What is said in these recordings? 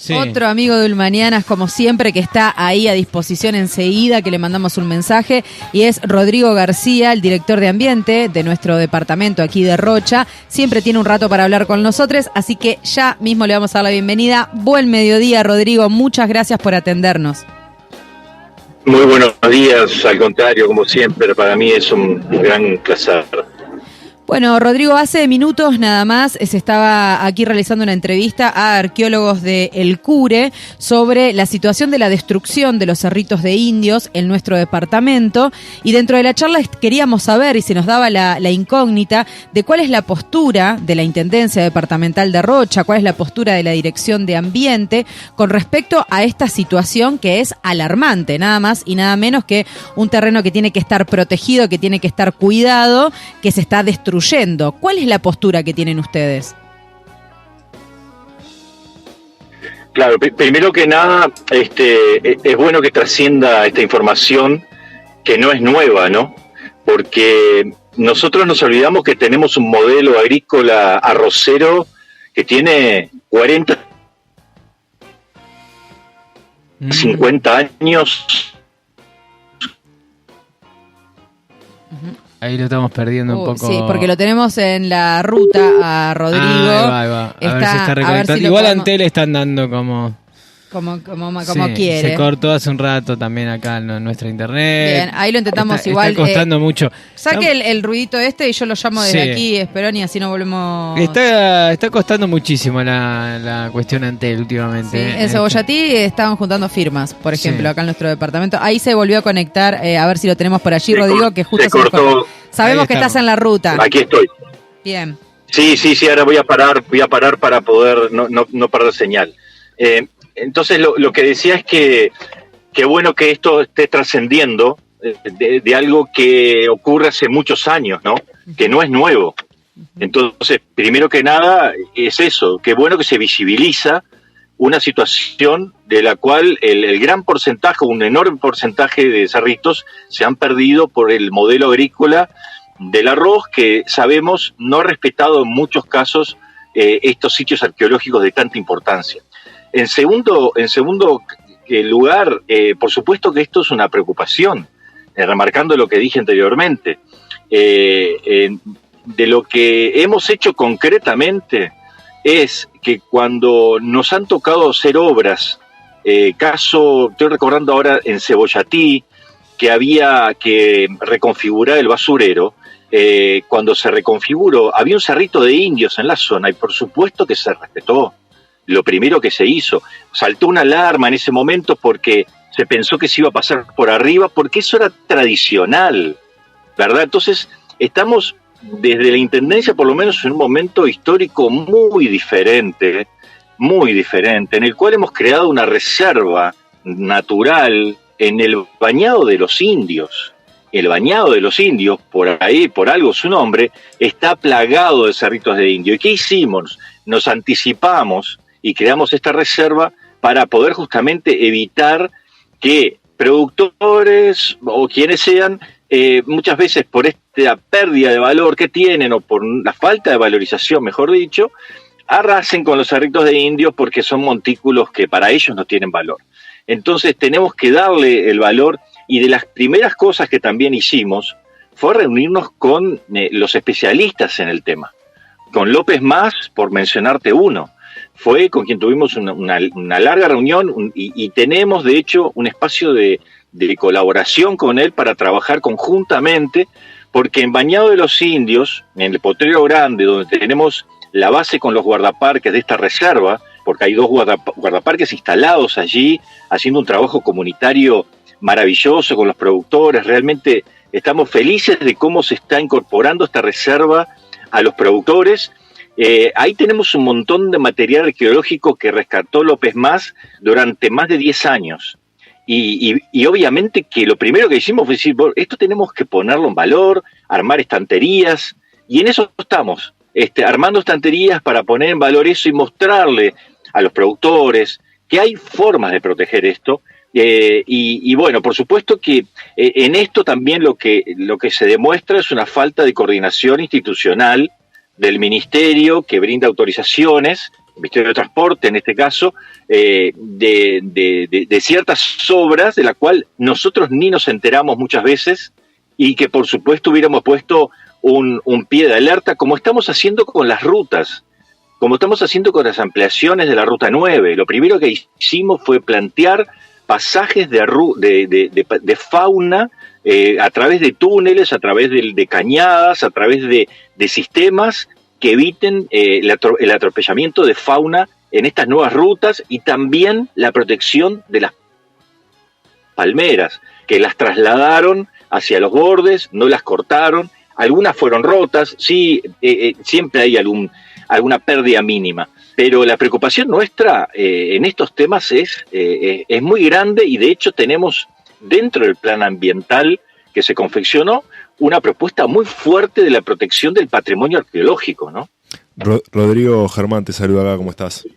Sí. Otro amigo de Ulmanianas, como siempre, que está ahí a disposición enseguida, que le mandamos un mensaje, y es Rodrigo García, el director de ambiente de nuestro departamento aquí de Rocha. Siempre tiene un rato para hablar con nosotros, así que ya mismo le vamos a dar la bienvenida. Buen mediodía, Rodrigo, muchas gracias por atendernos. Muy buenos días, al contrario, como siempre, para mí es un gran placer. Bueno, Rodrigo, hace minutos nada más se estaba aquí realizando una entrevista a arqueólogos de El Cure sobre la situación de la destrucción de los cerritos de indios en nuestro departamento, y dentro de la charla queríamos saber, y se nos daba la incógnita de cuál es la postura de la Intendencia Departamental de Rocha, cuál es la postura de la Dirección de Ambiente con respecto a esta situación que es alarmante, nada más y nada menos que un terreno que tiene que estar protegido, que tiene que estar cuidado, que se está destruyendo. ¿Cuál es la postura que tienen ustedes? Claro, primero que nada, es bueno que trascienda esta información que no es nueva, ¿no? Porque nosotros nos olvidamos que tenemos un modelo agrícola arrocero que tiene 40, 50 años. Ahí lo estamos perdiendo un poco. Sí, porque lo tenemos en la ruta a Rodrigo. Ahí va. A ver si está reconectado. Igual a Antel están dando como quiere. Se cortó hace un rato también acá en nuestra internet. Bien, ahí lo intentamos igual. Está costando mucho. Saque el ruidito y yo lo llamo desde aquí, Esperón, y así no volvemos. Está costando muchísimo la cuestión Antel últimamente. Sí, en Cebollatí estaban juntando firmas, por ejemplo, acá en nuestro departamento. Ahí se volvió a conectar, a ver si lo tenemos por allí, Rodrigo, que justo se cortó. Sabemos que estás en la ruta. Aquí estoy. Bien. Sí, ahora voy a parar para poder no perder señal. Entonces lo que decía es que bueno que esto esté trascendiendo de algo que ocurre hace muchos años, ¿no? Que no es nuevo. Entonces, primero que nada, es eso, que bueno que se visibiliza una situación de la cual el gran porcentaje, un enorme porcentaje de cerritos se han perdido por el modelo agrícola del arroz, que sabemos no ha respetado en muchos casos estos sitios arqueológicos de tanta importancia. En segundo lugar, por supuesto que esto es una preocupación, remarcando lo que dije anteriormente. De lo que hemos hecho concretamente es que cuando nos han tocado hacer obras, estoy recordando ahora en Cebollatí, que había que reconfigurar el basurero. Cuando se reconfiguró, había un cerrito de indios en la zona y por supuesto que se respetó. Lo primero que se hizo, saltó una alarma en ese momento porque se pensó que se iba a pasar por arriba, porque eso era tradicional, ¿verdad? Entonces, estamos desde la Intendencia, por lo menos en un momento histórico muy diferente, en el cual hemos creado una reserva natural en el Bañado de los Indios. El Bañado de los Indios, por ahí, por algo su nombre, está plagado de cerritos de indio. ¿Y qué hicimos? Nos anticipamos y creamos esta reserva para poder justamente evitar que productores o quienes sean, muchas veces por esta pérdida de valor que tienen o por la falta de valorización, mejor dicho, arrasen con los cerritos de indios porque son montículos que para ellos no tienen valor. Entonces tenemos que darle el valor, y de las primeras cosas que también hicimos fue reunirnos con los especialistas en el tema. Con López Mas, por mencionarte uno, fue con quien tuvimos una larga reunión y tenemos de hecho un espacio de colaboración con él para trabajar conjuntamente, porque en Bañado de los Indios, en el Potrero Grande, donde tenemos la base con los guardaparques de esta reserva, porque hay 2 guardaparques instalados allí, haciendo un trabajo comunitario maravilloso con los productores. Realmente estamos felices de cómo se está incorporando esta reserva a los productores. Ahí tenemos un montón de material arqueológico que rescató López Mas durante más de 10 años. Y obviamente que lo primero que hicimos fue decir, bueno, esto tenemos que ponerlo en valor, armar estanterías, y en eso estamos, armando estanterías para poner en valor eso y mostrarle a los productores que hay formas de proteger esto. Y bueno, por supuesto que en esto también lo que se demuestra es una falta de coordinación institucional del ministerio, que brinda autorizaciones Ministerio de Transporte en este caso, de ciertas obras de la cual nosotros ni nos enteramos muchas veces y que por supuesto hubiéramos puesto un pie de alerta, como estamos haciendo con las rutas, como estamos haciendo con las ampliaciones de la Ruta 9. Lo primero que hicimos fue plantear pasajes de fauna a través de túneles, a través de cañadas, a través de sistemas que eviten el atropellamiento de fauna en estas nuevas rutas, y también la protección de las palmeras, que las trasladaron hacia los bordes, no las cortaron, algunas fueron rotas, sí, siempre hay alguna pérdida mínima, pero la preocupación nuestra en estos temas es muy grande, y de hecho tenemos dentro del plan ambiental que se confeccionó una propuesta muy fuerte de la protección del patrimonio arqueológico, ¿no? Rodrigo, Germán, te saluda acá, ¿cómo estás?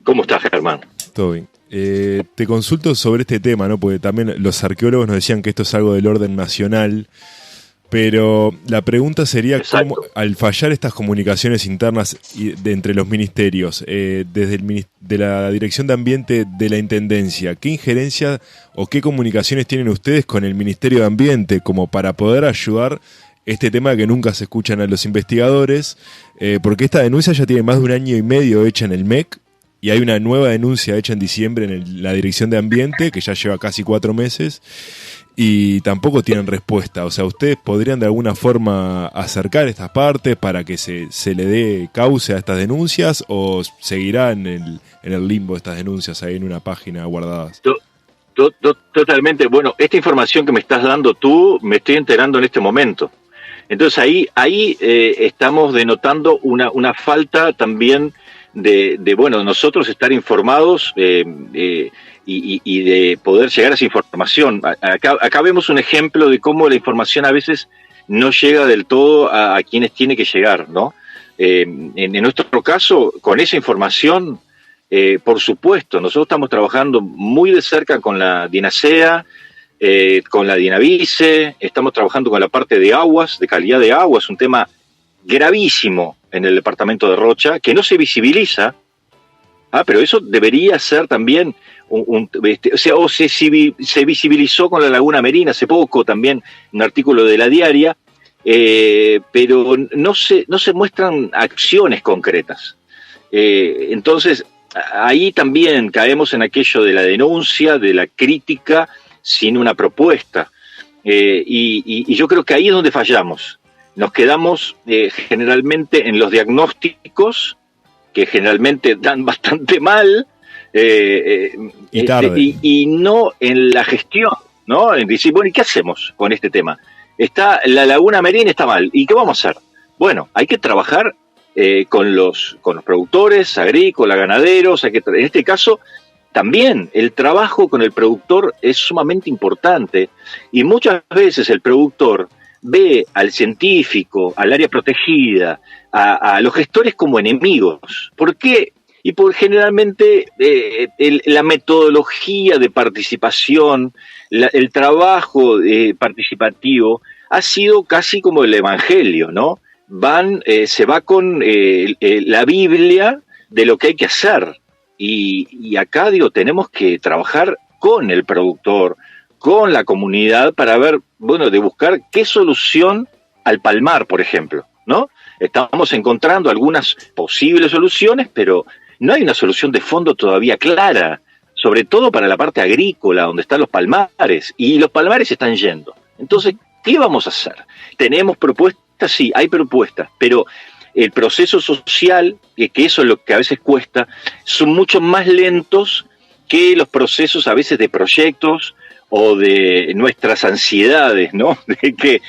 ¿Cómo estás, Germán? Todo bien. Te consulto sobre este tema, ¿no? Porque también los arqueólogos nos decían que esto es algo del orden nacional, pero la pregunta sería, ¿cómo, al fallar estas comunicaciones internas entre los ministerios, de la Dirección de Ambiente de la Intendencia, qué injerencia o qué comunicaciones tienen ustedes con el Ministerio de Ambiente como para poder ayudar este tema que nunca se escuchan a los investigadores? Porque esta denuncia ya tiene más de 1 año y medio hecha en el MEC, y hay una nueva denuncia hecha en diciembre en la Dirección de Ambiente, que ya lleva casi 4 meses, y tampoco tienen respuesta. O sea, ¿ustedes podrían de alguna forma acercar estas partes para que se le dé cauce a estas denuncias, o seguirán en el limbo estas denuncias ahí en una página guardadas? Totalmente. Bueno, esta información que me estás dando tú, me estoy enterando en este momento. Entonces ahí estamos denotando una falta también de nosotros estar informados y de poder llegar a esa información. Acá vemos un ejemplo de cómo la información a veces no llega del todo a quienes tiene que llegar, ¿no? En nuestro caso, con esa información, por supuesto, nosotros estamos trabajando muy de cerca con la DINASEA, con la DINAVICE, estamos trabajando con la parte de aguas, de calidad de agua. Es un tema gravísimo en el departamento de Rocha, que no se visibiliza, pero eso debería ser también se visibilizó con la Laguna Merina hace poco, también un artículo de La Diaria, pero no se muestran acciones concretas. Entonces, ahí también caemos en aquello de la denuncia, de la crítica, sin una propuesta. Y yo creo que ahí es donde fallamos. Nos quedamos generalmente en los diagnósticos, que generalmente dan bastante mal, y no en la gestión, ¿no? En decir, bueno, ¿y qué hacemos con este tema? La Laguna Merina está mal, ¿y qué vamos a hacer? Bueno, hay que trabajar con los productores, agrícolas, ganaderos. En este caso, también el trabajo con el productor es sumamente importante, y muchas veces el productor ve al científico, al área protegida, a los gestores como enemigos. ¿Por qué? Y porque generalmente la metodología de participación, el trabajo participativo ha sido casi como el evangelio, ¿no? Se va con la Biblia de lo que hay que hacer. Y acá, tenemos que trabajar con el productor, con la comunidad, para ver, de buscar qué solución al palmar, por ejemplo, ¿no? Estamos encontrando algunas posibles soluciones, pero no hay una solución de fondo todavía clara, sobre todo para la parte agrícola, donde están los palmares, y los palmares están yendo. Entonces, ¿qué vamos a hacer? ¿Tenemos propuestas? Sí, hay propuestas, pero el proceso social, que eso es lo que a veces cuesta, son mucho más lentos que los procesos a veces de proyectos o de nuestras ansiedades, ¿no? De que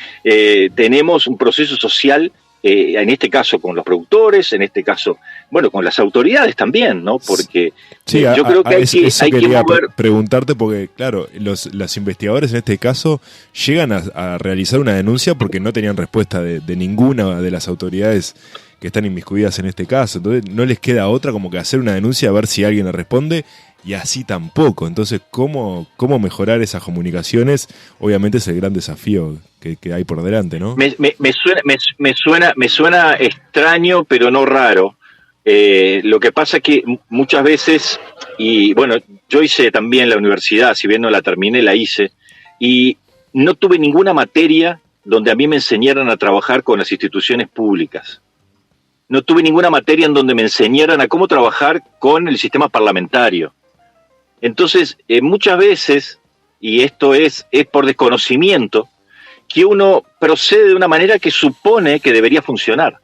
tenemos un proceso social, en este caso con los productores, en este caso, con las autoridades también, ¿no? Porque sí, yo creo que hay que mover. Preguntarte, porque claro, los investigadores en este caso llegan a realizar una denuncia porque no tenían respuesta de ninguna de las autoridades que están inmiscuidas en este caso. Entonces no les queda otra como que hacer una denuncia a ver si alguien le responde, y así tampoco. Entonces, ¿cómo mejorar esas comunicaciones? Obviamente es el gran desafío que hay por delante, ¿no? Me suena extraño, pero no raro, Lo que pasa es que muchas veces, y bueno, yo hice también la universidad, si bien no la terminé, la hice, y no tuve ninguna materia donde a mí me enseñaran a trabajar con las instituciones públicas. No tuve ninguna materia en donde me enseñaran a cómo trabajar con el sistema parlamentario. Entonces, muchas veces, y esto es por desconocimiento, que uno procede de una manera que supone que debería funcionar.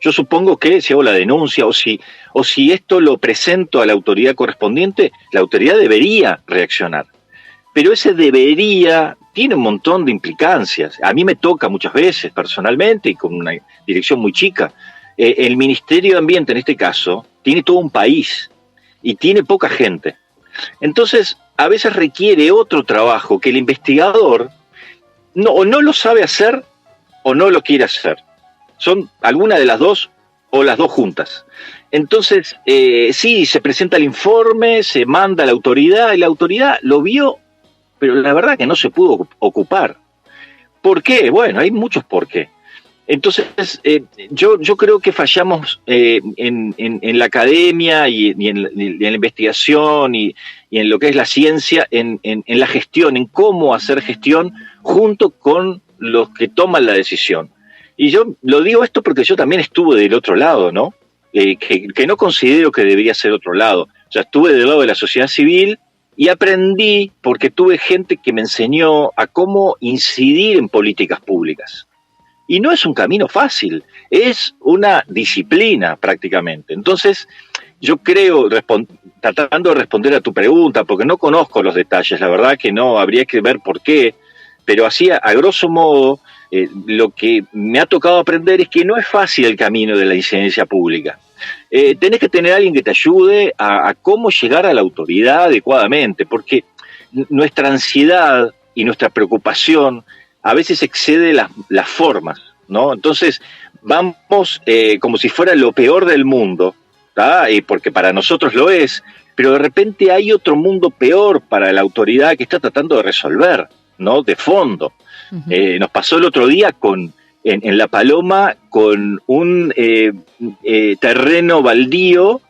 Yo supongo que si hago la denuncia o si esto lo presento a la autoridad correspondiente, la autoridad debería reaccionar. Pero ese debería tiene un montón de implicancias. A mí me toca muchas veces, personalmente, y con una dirección muy chica. El Ministerio de Ambiente, en este caso, tiene todo un país y tiene poca gente. Entonces, a veces requiere otro trabajo que el investigador o no lo sabe hacer o no lo quiere hacer. Son alguna de las dos o las dos juntas. Entonces, sí, se presenta el informe, se manda a la autoridad y la autoridad lo vio, pero la verdad que no se pudo ocupar. ¿Por qué? Bueno, hay muchos por qué. Entonces, yo creo que fallamos en la academia y en la investigación y en lo que es la ciencia, en la gestión, en cómo hacer gestión junto con los que toman la decisión. Y yo lo digo esto porque yo también estuve del otro lado, ¿no? Que no considero que debería ser otro lado. O sea, estuve del lado de la sociedad civil y aprendí porque tuve gente que me enseñó a cómo incidir en políticas públicas. Y no es un camino fácil, es una disciplina prácticamente. Entonces, yo creo, tratando de responder a tu pregunta, porque no conozco los detalles, la verdad que no, habría que ver por qué, pero así a grosso modo, lo que me ha tocado aprender es que no es fácil el camino de la incidencia pública. Tenés que tener a alguien que te ayude a cómo llegar a la autoridad adecuadamente, porque nuestra ansiedad y nuestra preocupación a veces excede las formas, ¿no? Entonces vamos como si fuera lo peor del mundo, ¿tá? Porque para nosotros lo es, pero de repente hay otro mundo peor para la autoridad que está tratando de resolver, ¿no? De fondo. Uh-huh. Nos pasó el otro día en La Paloma con un terreno baldío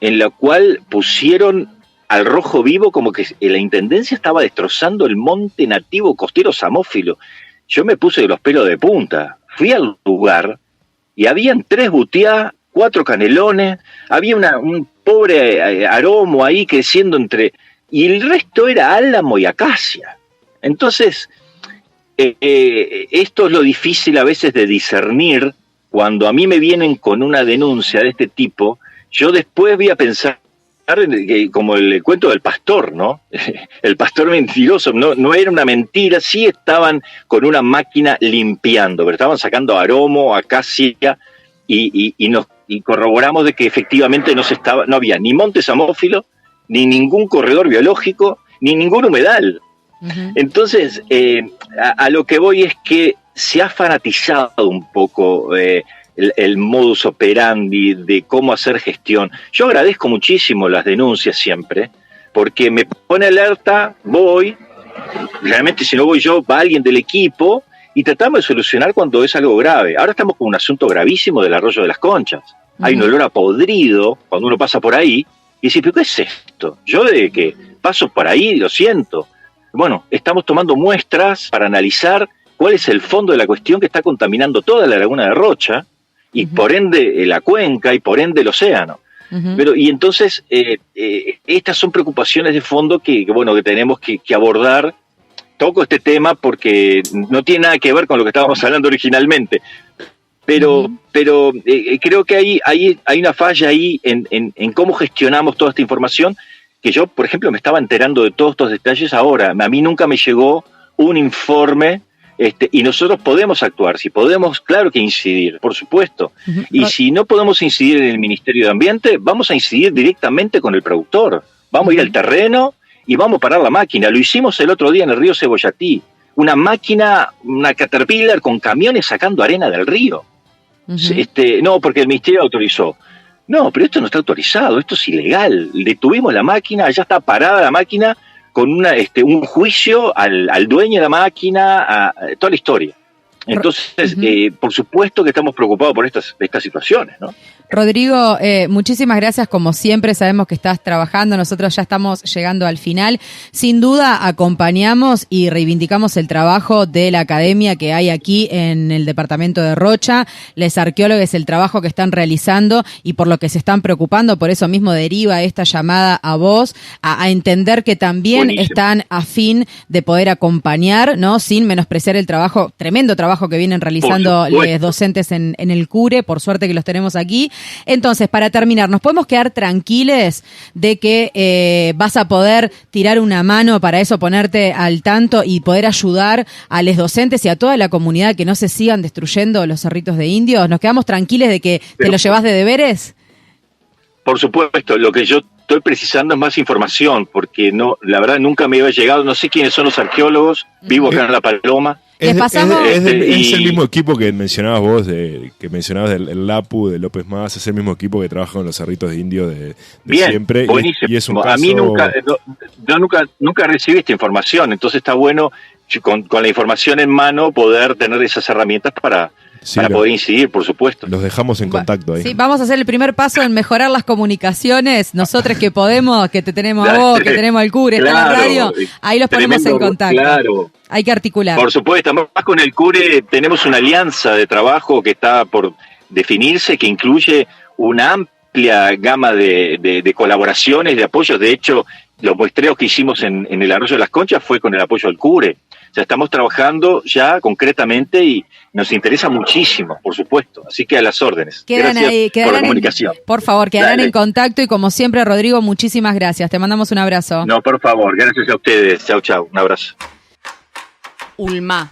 en la cual pusieron al rojo vivo, como que la intendencia estaba destrozando el monte nativo costero samófilo. Yo me puse los pelos de punta. Fui al lugar y habían 3 butiá, 4 canelones, había un pobre aromo ahí creciendo y el resto era álamo y acacia. Entonces, esto es lo difícil a veces de discernir. Cuando a mí me vienen con una denuncia de este tipo, yo después voy a pensar como el cuento del pastor, ¿no? El pastor mentiroso, no era una mentira, sí estaban con una máquina limpiando, pero estaban sacando aromo, acacia, y corroboramos de que efectivamente no había ni monte samófilo, ni ningún corredor biológico, ni ningún humedal. Uh-huh. Entonces, a lo que voy es que se ha fanatizado un poco el modus operandi de cómo hacer gestión. Yo agradezco muchísimo las denuncias siempre, porque me pone alerta, voy, realmente si no voy yo, va alguien del equipo, y tratamos de solucionar cuando es algo grave. Ahora estamos con un asunto gravísimo del arroyo de las Conchas. Uh-huh. Hay un olor a podrido cuando uno pasa por ahí, y dice, ¿pero qué es esto? Yo desde que paso por ahí lo siento. Bueno, estamos tomando muestras para analizar cuál es el fondo de la cuestión que está contaminando toda la laguna de Rocha, y uh-huh. por ende la cuenca, y por ende el océano. Uh-huh. Y entonces, estas son preocupaciones de fondo que tenemos que abordar. Toco este tema porque no tiene nada que ver con lo que estábamos hablando originalmente, pero uh-huh. Creo que hay una falla ahí en cómo gestionamos toda esta información, que yo, por ejemplo, me estaba enterando de todos estos detalles ahora. A mí nunca me llegó un informe, y nosotros podemos actuar, si podemos, claro que incidir, por supuesto. Uh-huh. Y si no podemos incidir en el Ministerio de Ambiente, vamos a incidir directamente con el productor. Vamos uh-huh. a ir al terreno y vamos a parar la máquina. Lo hicimos el otro día en el río Cebollatí. Una máquina, una Caterpillar con camiones sacando arena del río. Uh-huh. No, porque el Ministerio autorizó. No, pero esto no está autorizado, esto es ilegal. Detuvimos la máquina, ya está parada la máquina con un juicio al dueño de la máquina, a toda la historia. Entonces, por supuesto que estamos preocupados por estas situaciones, ¿no? Rodrigo, muchísimas gracias. Como siempre, sabemos que estás trabajando. Nosotros ya estamos llegando al final. Sin duda, acompañamos y reivindicamos el trabajo de la academia que hay aquí en el departamento de Rocha. Les arqueólogos, el trabajo que están realizando y por lo que se están preocupando. Por eso mismo deriva esta llamada a vos, a entender que también están a fin de poder acompañar, ¿no? Sin menospreciar el trabajo, tremendo trabajo que vienen realizando los docentes en el CURE. Por suerte que los tenemos aquí. Entonces, para terminar, ¿nos podemos quedar tranquiles de que vas a poder tirar una mano para eso, ponerte al tanto y poder ayudar a los docentes y a toda la comunidad que no se sigan destruyendo los cerritos de indios? ¿Nos quedamos tranquiles de que te lo llevas de deberes? Por supuesto, lo que yo estoy precisando es más información, porque no, la verdad nunca me había llegado, no sé quiénes son los arqueólogos, vivo acá en La Paloma. Es el mismo equipo que mencionabas vos, que mencionabas del LAPU, de López Más, es el mismo equipo que trabaja con los cerritos de indio de bien, siempre. Buenísimo. Y es un caso... A mí nunca recibí esta información, entonces está bueno con la información en mano poder tener esas herramientas para poder incidir, por supuesto. Los dejamos en contacto ahí. Sí, vamos a hacer el primer paso en mejorar las comunicaciones. Nosotros que podemos, que te tenemos a vos, que tenemos al CURE, está en la radio, ahí los ponemos en contacto. Claro. Hay que articular. Por supuesto, más con el CURE tenemos una alianza de trabajo que está por definirse, que incluye una amplia gama de colaboraciones, de apoyos. De hecho, los muestreos que hicimos en el Arroyo de las Conchas fue con el apoyo del CURE. O sea, estamos trabajando ya concretamente y nos interesa muchísimo, por supuesto. Así que a las órdenes. Gracias por la comunicación. Por favor, quedarán en contacto y como siempre, Rodrigo, muchísimas gracias. Te mandamos un abrazo. No, por favor, gracias a ustedes. Chau, chau. Un abrazo. Ulma.